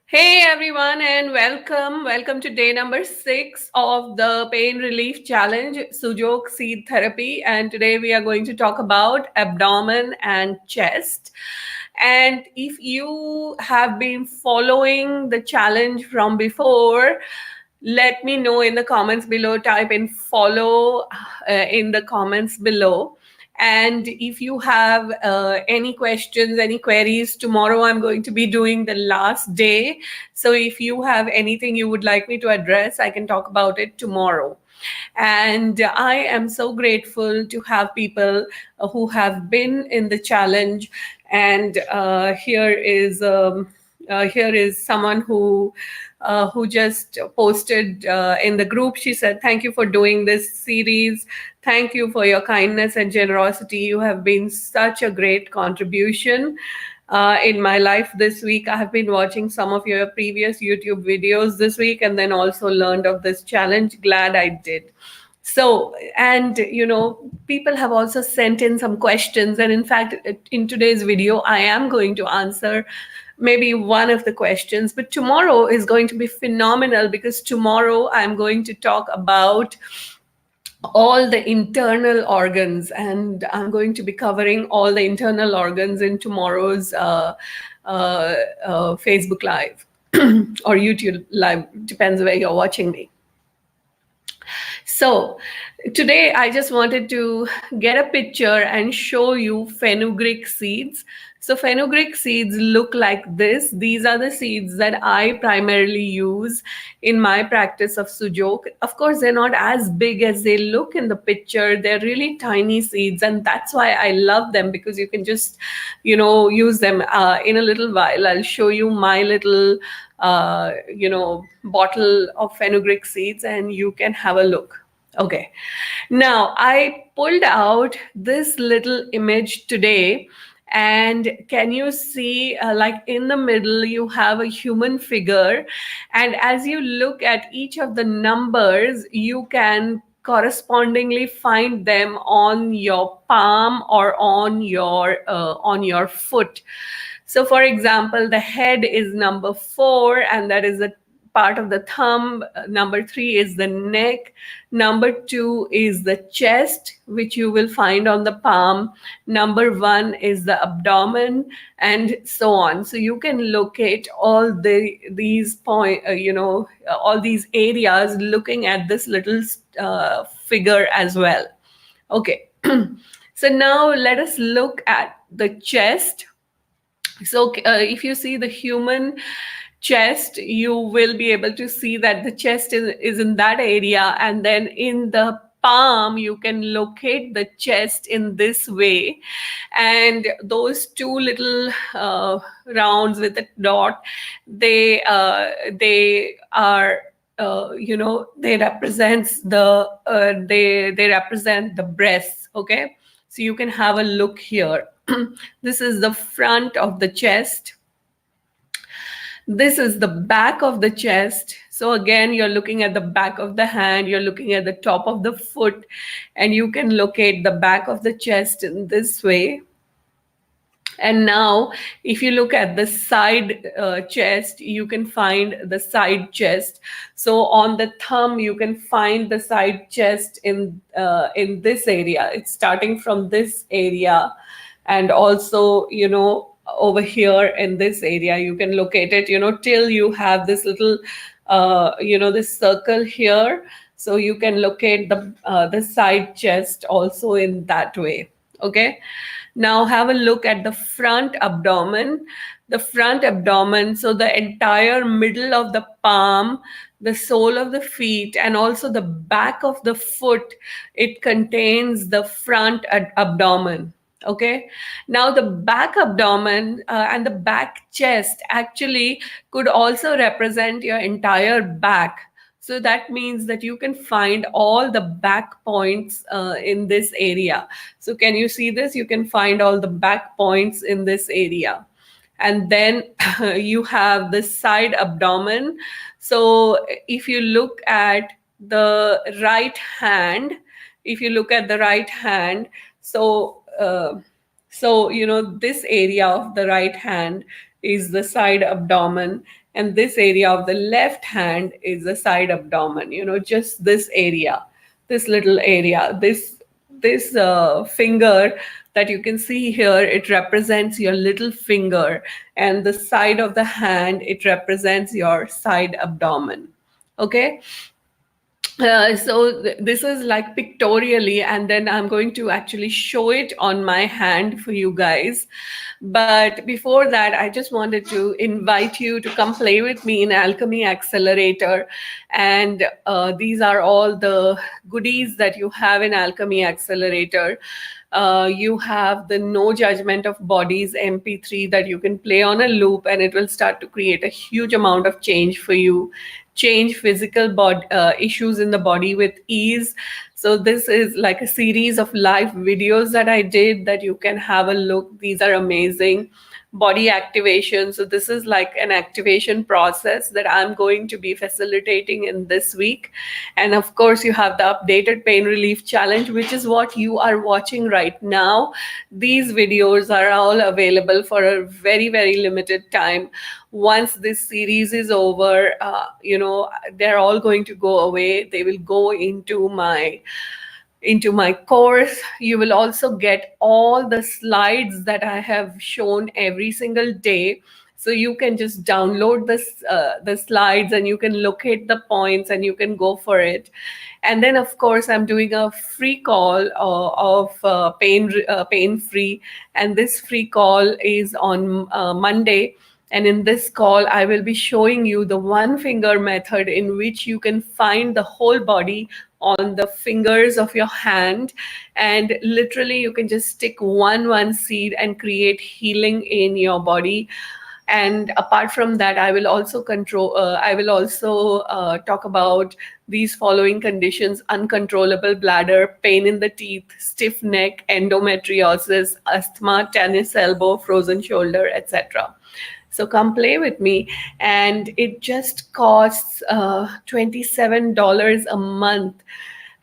Hey everyone, and welcome. Welcome to day number 6 of the Pain Relief Challenge, Sujok Seed Therapy. And today we are going to talk about abdomen and chest. And if you have been following the challenge from before, let me know in the comments below. Type in follow in the comments below. And if you have any questions, any queries, tomorrow I'm going to be doing the last day. So if you have anything you would like me to address, I can talk about it tomorrow. And I am so grateful to have people who have been in the challenge. And here is someone who just posted in the group. She said, "Thank you for doing this series. Thank you for your kindness and generosity. You have been such a great contribution in my life this week. I have been watching some of your previous YouTube videos this week and then also learned of this challenge. Glad I did." So, and people have also sent in some questions. And in fact, in today's video, I am going to answer maybe one of the questions. But tomorrow is going to be phenomenal because tomorrow I'm going to talk about all the internal organs, and I'm going to be covering all the internal organs in tomorrow's Facebook Live or YouTube Live, depends where you're watching me. So today I just wanted to get a picture and show you fenugreek seeds. So fenugreek seeds look like this. These are the seeds that I primarily use in my practice of sujok. Of course, they're not as big as they look in the picture. They're really tiny seeds, and that's why I love them, because you can just, use them in a little while. I'll show you my little bottle of fenugreek seeds and you can have a look. Okay, now I pulled out this little image today, and can you see, like in the middle you have a human figure, and as you look at each of the numbers you can correspondingly find them on your palm or on your foot. So for example, the head is number 4, and that is a part of the thumb. Number 3 is the neck. Number 2 is the chest, which you will find on the palm. Number 1 is the abdomen, and so on. So you can locate all these all these areas looking at this little figure as well. Okay. So now let us look at the chest. So if you see the human chest, you will be able to see that the chest is in that area, and then in the palm you can locate the chest in this way, and those two little rounds with a dot, they are they represents they represent the breasts. Okay, so you can have a look here. This is the front of the chest. This is the back of the chest. So again, you're looking at the back of the hand, you're looking at the top of the foot, and you can locate the back of the chest in this way. And now, if you look at the side chest, you can find the side chest. So on the thumb, you can find the side chest in this area. It's starting from this area, and also, over here in this area, you can locate it, till you have this little, this circle here. So you can locate the side chest also in that way. Okay. Now have a look at the front abdomen. The front abdomen, so the entire middle of the palm, the sole of the feet, and also the back of the foot, it contains the front abdomen. Okay. Now the back abdomen and the back chest actually could also represent your entire back. So that means that you can find all the back points in this area. So can you see this? You can find all the back points in this area. And then you have the side abdomen. So if you look at the right hand, so this area of the right hand is the side abdomen, and this area of the left hand is the side abdomen, just this area, this little area, this finger that you can see here, it represents your little finger, and the side of the hand, it represents your side abdomen. Okay. This is like pictorially, and then I'm going to actually show it on my hand for you guys. But before that, I just wanted to invite you to come play with me in Alchemy Accelerator. And these are all the goodies that you have in Alchemy Accelerator. You have the No Judgment of Bodies MP3 that you can play on a loop, and it will start to create a huge amount of change for you, change physical issues in the body with ease. So this is like a series of live videos that I did that you can have a look. These are amazing. Body activation. So this is like an activation process that I'm going to be facilitating in this week. And of course, you have the updated pain relief challenge, which is what you are watching right now. These videos are all available for a very, very limited time. Once this series is over, they're all going to go away. They will go into my course. You will also get all the slides that I have shown every single day. So you can just download the slides, and you can locate the points, and you can go for it. And then, of course, I'm doing a free call of pain free, and this free call is on Monday. And in this call, I will be showing you the one finger method in which you can find the whole body on the fingers of your hand. And literally, you can just stick one seed and create healing in your body. And apart from that, I will also talk about these following conditions: uncontrollable bladder, pain in the teeth, stiff neck, endometriosis, asthma, tennis elbow, frozen shoulder, etc. So come play with me. And it just costs $27 a month.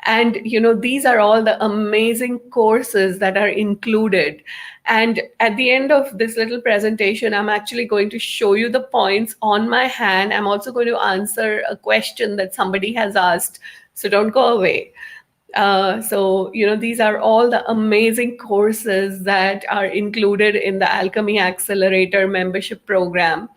And these are all the amazing courses that are included. And at the end of this little presentation, I'm actually going to show you the points on my hand. I'm also going to answer a question that somebody has asked, so don't go away. These are all the amazing courses that are included in the Alchemy Accelerator membership program.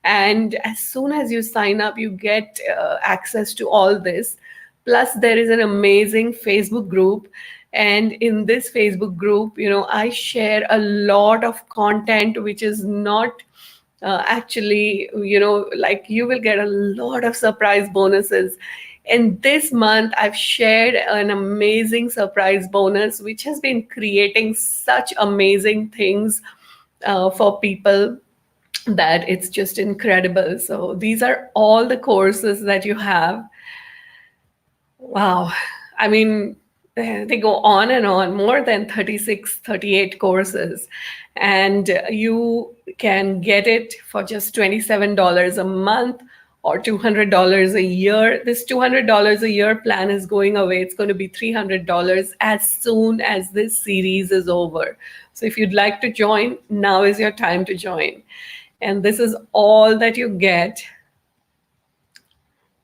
And as soon as you sign up, you get access to all this. Plus, there is an amazing Facebook group. And in this Facebook group, I share a lot of content, which is not actually, like you will get a lot of surprise bonuses. And this month, I've shared an amazing surprise bonus, which has been creating such amazing things for people that it's just incredible. So these are all the courses that you have. Wow. I mean, they go on and on, more than 36, 38 courses. And you can get it for just $27 a month or $200 a year. This $200 a year plan is going away. It's going to be $300 as soon as this series is over. So if you'd like to join, now is your time to join. And this is all that you get.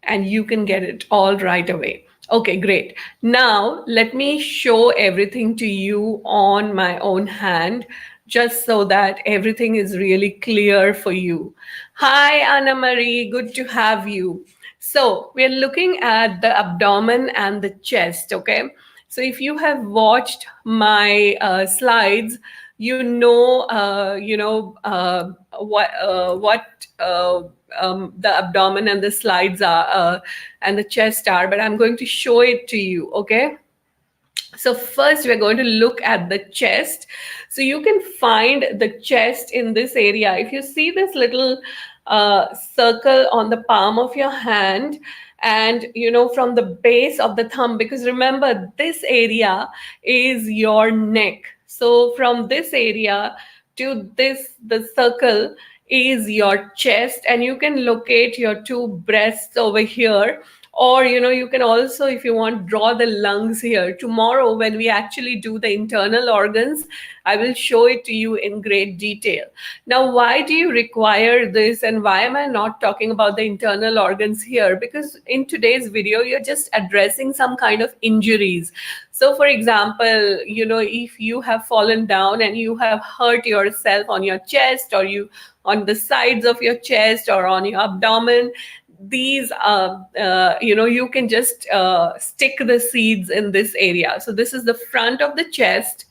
And you can get it all right away. Okay, great. Now, let me show everything to you on my own hand, just so that everything is really clear for you. Hi, Anna Marie, good to have you. So we're looking at the abdomen and the chest, okay? So if you have watched my slides, you know what the abdomen and the slides are and the chest are, but I'm going to show it to you, okay? So first we're going to look at the chest. So you can find the chest in this area. If you see this little circle on the palm of your hand, and from the base of the thumb, because remember this area is your neck. So from this area to the circle is your chest, and you can locate your two breasts over here, Or you can also, if you want, draw the lungs here. Tomorrow when we actually do the internal organs, I will show it to you in great detail. Now, why do you require this, and why am I not talking about the internal organs here? Because in today's video you're just addressing some kind of injuries. So for example, if you have fallen down and you have hurt yourself on your chest, or you on the sides of your chest, or on your abdomen, these you can just stick the seeds in this area. So this is the front of the chest.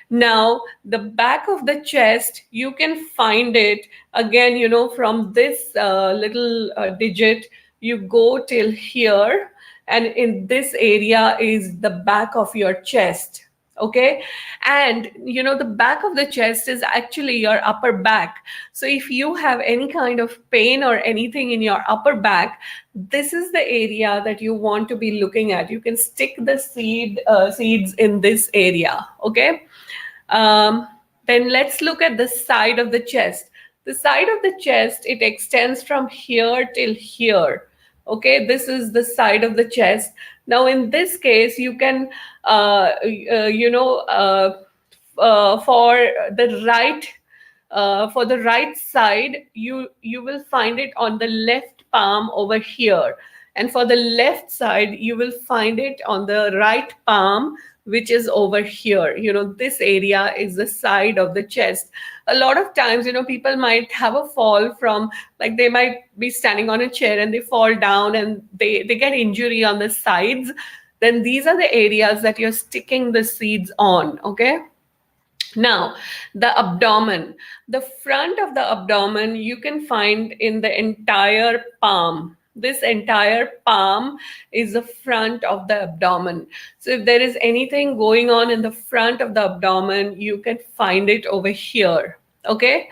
Now the back of the chest, you can find it again, from this little digit, you go till here, and in this area is the back of your chest. Okay. And the back of the chest is actually your upper back. So if you have any kind of pain or anything in your upper back, this is the area that you want to be looking at. You can stick the seeds in this area. Okay. Then let's look at the side of the chest. The side of the chest, it extends from here till here. Okay, this is the side of the chest. Now, in this case, you can, for the right side, you will find it on the left palm over here, and for the left side, you will find it on the right palm, which is over here. This area is the side of the chest. A lot of times, people might have a fall from, like, they might be standing on a chair and they fall down and they get injury on the sides. Then these are the areas that you're sticking the seeds on. Okay. Now, the abdomen, the front of the abdomen, you can find in the entire palm. This entire palm is the front of the abdomen. So if there is anything going on in the front of the abdomen, you can find it over here. Okay.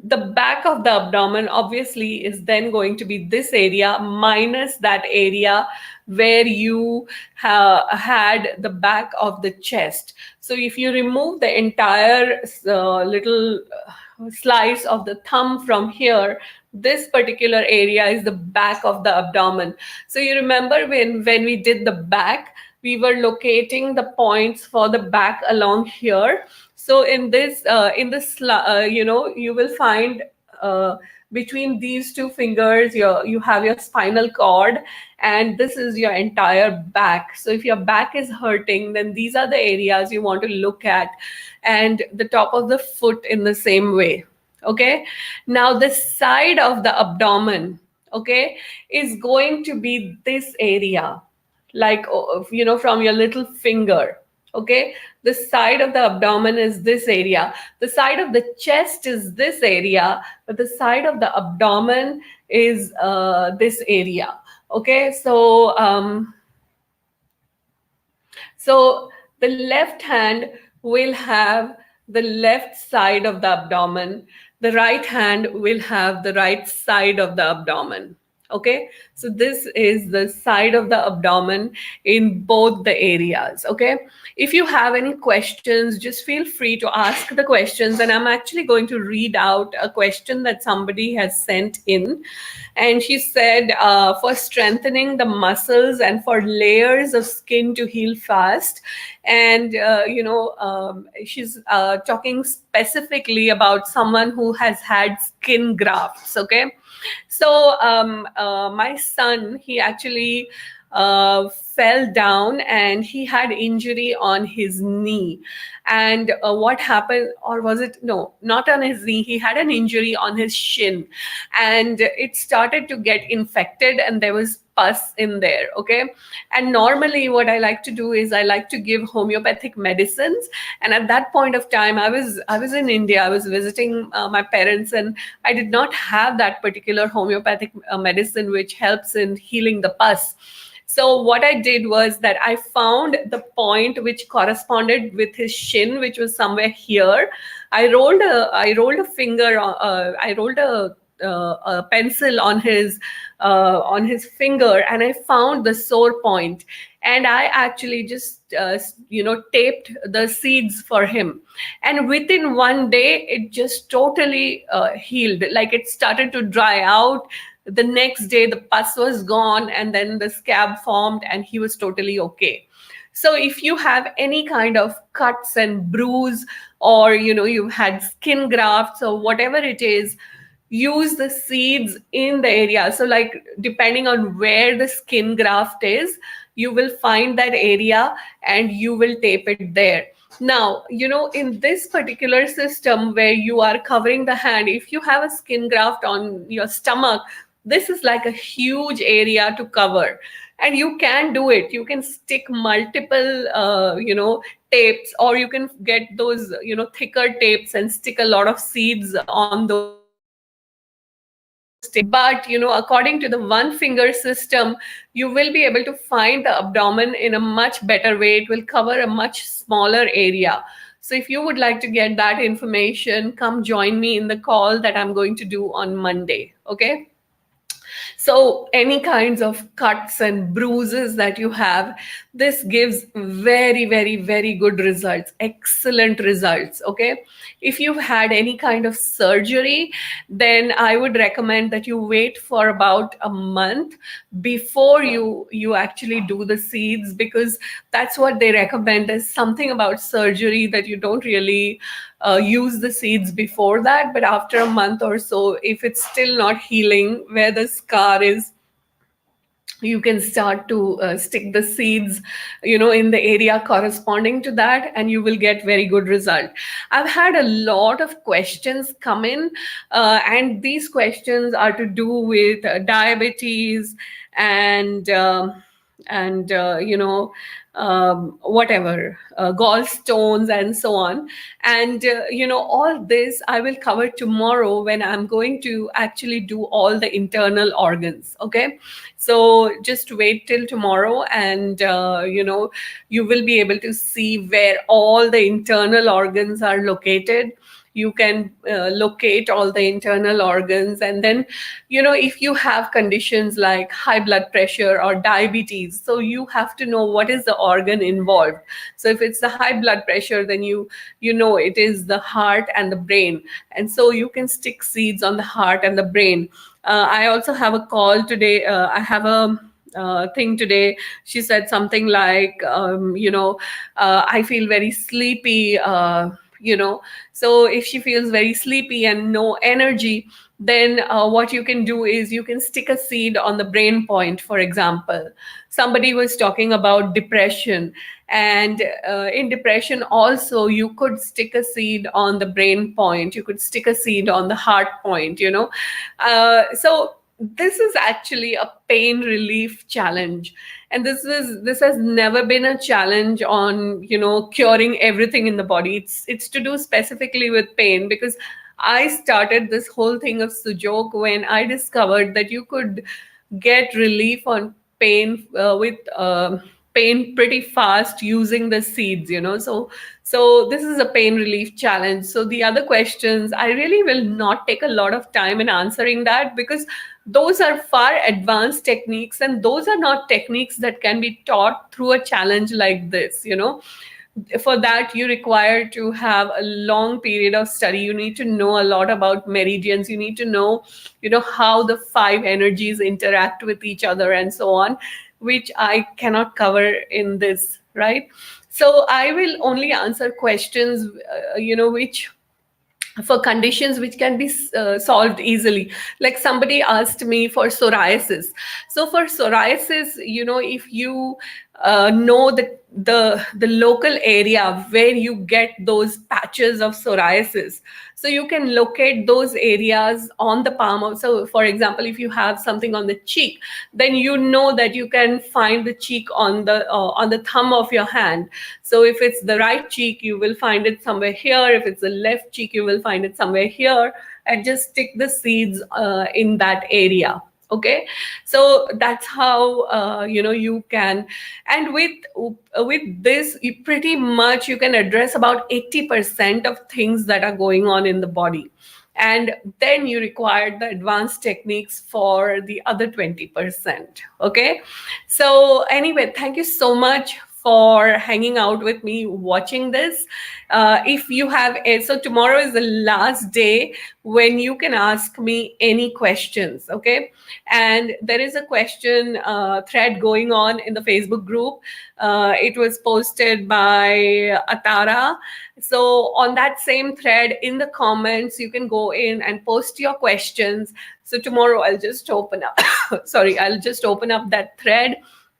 The back of the abdomen obviously is then going to be this area minus that area where you had the back of the chest. So if you remove the entire little slice of the thumb from here, this particular area is the back of the abdomen. So you remember when we did the back, we were locating the points for the back along here. So in this, you will find between these two fingers, you have your spinal cord, and this is your entire back. So if your back is hurting, then these are the areas you want to look at, and the top of the foot in the same way. Okay. Now the side of the abdomen, okay, is going to be this area, like, from your little finger. Okay, the side of the abdomen is this area. The side of the chest is this area, but the side of the abdomen is this area. Okay, so the left hand will have the left side of the abdomen. The right hand will have the right side of the abdomen. Okay, so this is the side of the abdomen in both the areas. Okay, if you have any questions, just feel free to ask the questions, and I'm actually going to read out a question that somebody has sent in. And she said, for strengthening the muscles and for layers of skin to heal fast. And she's talking specifically about someone who has had skin grafts. Okay, so my son, he actually fell down and he had injury on his knee. And what happened, or was it, no, not on his knee, he had an injury on his shin, and it started to get infected and there was pus in there. Okay, and normally what I like to do is I like to give homeopathic medicines. And at that point of time, I was in India, I was visiting my parents, and I did not have that particular homeopathic medicine which helps in healing the pus. So what I did was that I found the point which corresponded with his shin, which was somewhere here. I rolled a finger, I rolled a pencil on his finger, and I found the sore point. And I actually just taped the seeds for him, and within one day it just totally healed. Like, it started to dry out. the next day the pus was gone and then the scab formed and he was totally okay. So if you have any kind of cuts and bruise, or you've had skin grafts or whatever it is, use the seeds in the area. So like depending on where the skin graft is, you will find that area and you will tape it there. Now, in this particular system where you are covering the hand, if you have a skin graft on your stomach, this is like a huge area to cover. And you can do it. You can stick multiple, tapes, or you can get those, thicker tapes and stick a lot of seeds on those tapes. But, according to the one finger system, you will be able to find the abdomen in a much better way. It will cover a much smaller area. So if you would like to get that information, come join me in the call that I'm going to do on Monday. Okay? So any kinds of cuts and bruises that you have, this gives very, very, very good results, excellent results. Okay. If you've had any kind of surgery, then I would recommend that you wait for about a month before you actually do the seeds, because that's what they recommend. There's something about surgery that you don't really use the seeds before that, but after a month or so, if it's still not healing where the scar is, you can start to stick the seeds in the area corresponding to that, and you will get very good result. I've had a lot of questions come in, and these questions are to do with diabetes and whatever, gallstones and so on. And all this I will cover tomorrow when I'm going to actually do all the internal organs. Okay, so just wait till tomorrow, and you will be able to see where all the internal organs are located. You can locate all the internal organs. And then if you have conditions like high blood pressure or diabetes, so you have to know what is the organ involved. So if it's the high blood pressure, then it is the heart and the brain, and so you can stick seeds on the heart and the brain. I also have a call today. I have a thing today. She said something like, I feel very sleepy. So if she feels very sleepy and no energy, then what you can do is you can stick a seed on the brain point, for example. Somebody was talking about depression, and in depression also you could stick a seed on the brain point, you could stick a seed on the heart point. So this is actually a pain relief challenge, and this has never been a challenge on curing everything in the body. It's to do specifically with pain, because I started this whole thing of Sujok when I discovered that you could get relief on pain with pain pretty fast using the seeds. So this is a pain relief challenge. So the other questions, I really will not take a lot of time in answering that, because those are far advanced techniques, and those are not techniques that can be taught through a challenge like this. For that, you require to have a long period of study. You need to know a lot about meridians. You need to know how the 5 energies interact with each other and so on, which I cannot cover in this, right? So I will only answer questions which for conditions which can be solved easily. Like somebody asked me for psoriasis. So for psoriasis, if you know the local area where you get those patches of psoriasis, so you can locate those areas on the palm of. So for example, if you have something on the cheek, then that you can find the cheek on the thumb of your hand. So if it's the right cheek, you will find it somewhere here. If it's the left cheek, you will find it somewhere here, and just stick the seeds in that area. Okay, so that's how you can. And with this, you pretty much you can address about 80% of things that are going on in the body, and then you require the advanced techniques for the other 20%. Okay, so anyway, thank you so much for hanging out with me, watching this. If you have, so tomorrow is the last day when you can ask me any questions, okay? And there is a question thread going on in the Facebook group. It was posted by Atara. So on that same thread, in the comments, you can go in and post your questions. So tomorrow I'll just open up, sorry, I'll just open up that thread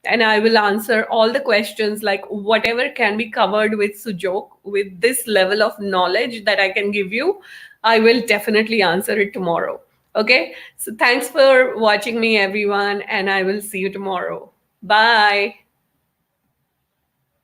and I will answer all the questions, like whatever can be covered with Sujok, with this level of knowledge that I can give you, I will definitely answer it tomorrow. Okay, so thanks for watching me, everyone, and I will see you tomorrow. Bye.